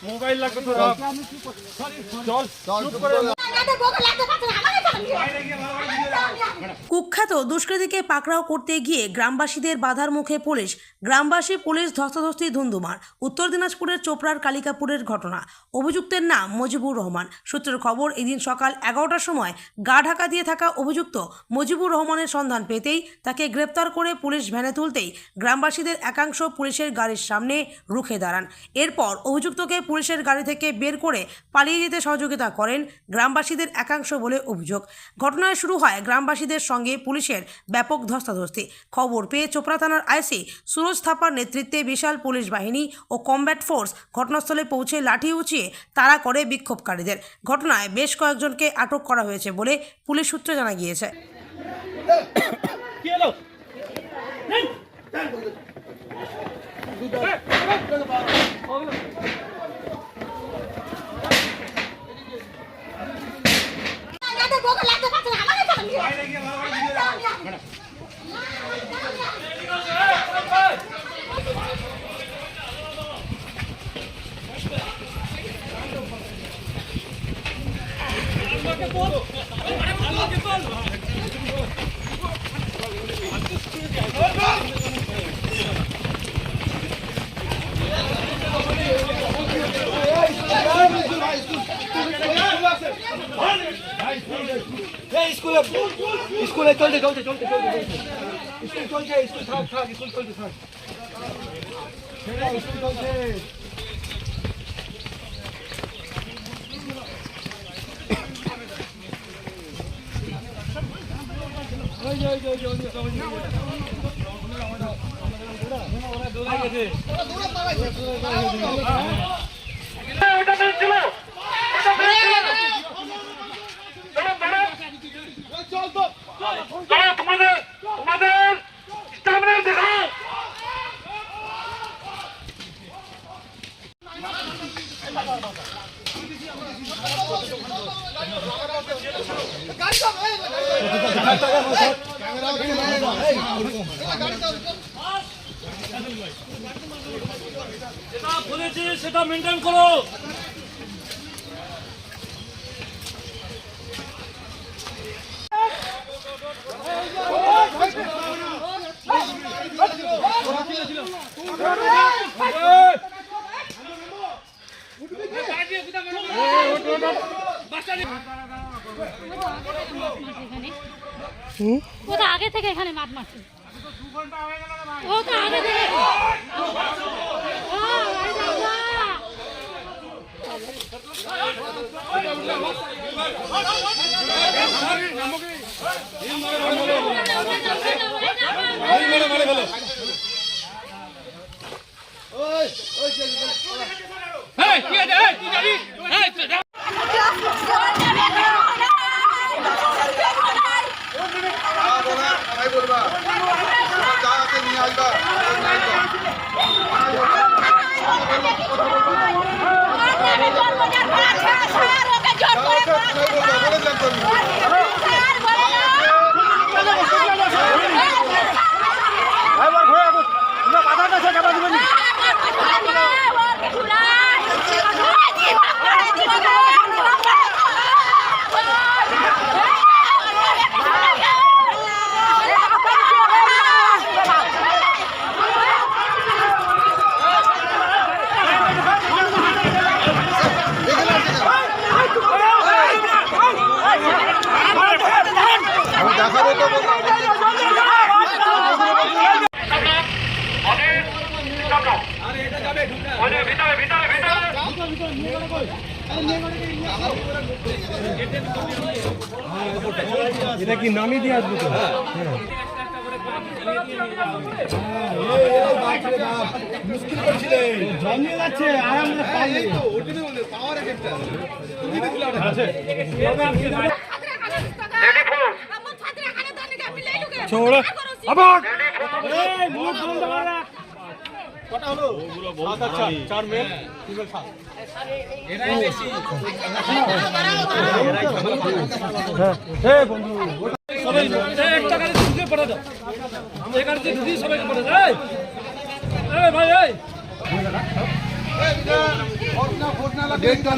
Mobile লাগবে তো চল কুখ্যাত দুষ্কৃতীকে পাকড়াও করতে গিয়ে গ্রামবাসীদের বাধার মুখে পুলিশ। গ্রামবাসী পুলিশ ধস্তাধস্তি ধুন্ধুমার। উত্তর দিনাজপুরের চোপড়ার কালিকাপুরের ঘটনা। অভিযুক্তের নাম মুজিবুর রহমান। সূত্রের খবর, এদিন সকাল 11টার সময় গা ঢাকা দিয়ে থাকা অভিযুক্ত মুজিবুর রহমানের সন্ধান পেতেই তাকে গ্রেপ্তার করে পুলিশ ভ্যানে তুলতেই গ্রামবাসীদের একাংশ পুলিশের গাড়ির সামনে রুখে দাঁড়ান। এরপর অভিযুক্তকে পুলিশের গাড়ি থেকে বের করে পালিয়ে যেতে সহযোগিতা করেন গ্রামবাসীদের একাংশ বলে অভিযোগ। ঘটনায় শুরু হয় গ্রামবাসীদের সঙ্গে পুলিশের ব্যাপক ধস্তাধস্তি। খবর পেয়ে চোপড়া থানার আইসি সুরজ থাপার নেতৃত্বে বিশাল পুলিশ বাহিনী ও কমব্যাট ফোর্স ঘটনাস্থলে পৌঁছে লাঠি উঁচিয়ে তাড়া করে বিক্ষোভকারীদের। ঘটনায় বেশ কয়েকজনকে আটক করা হয়েছে বলে পুলিশ সূত্রে জানা গিয়েছে। স্কুলে চলতে স্কুল চলছে স্কুল থাক স্কুল চলছে থাক স্কুল চলছে। সেটা মেনটেন করো। ও তো আগে থেকে এখানে মাঠ মারছে। ও তো আগে থেকে এটা কি নামিয়ে দিয়ে আসবো তো? মুশকিল করছিলেন, জমিয়ে যাচ্ছে আর আমরা পাইনি তো, ওটাই বলে পাওয়ার একটা তুমি তো খুলে আছে রেডি ফোর্স আমার ছাত্র এখানে দাঁড়িয়ে আমি লেই ঢুকে ছোড় আবার এই মুখ বন্ধ কর। কটা হলো? আচ্ছা 4 মেল ফিমেল 7 এরাই বেশি। হ্যাঁ বন্ধু সবাই একটা গাড়ি ঢুকে পড়ে দাও, আমরা এই গাড়িতে ঢুকি সবাইকে পড়ে যায়। এই ভাই এই ডেটটা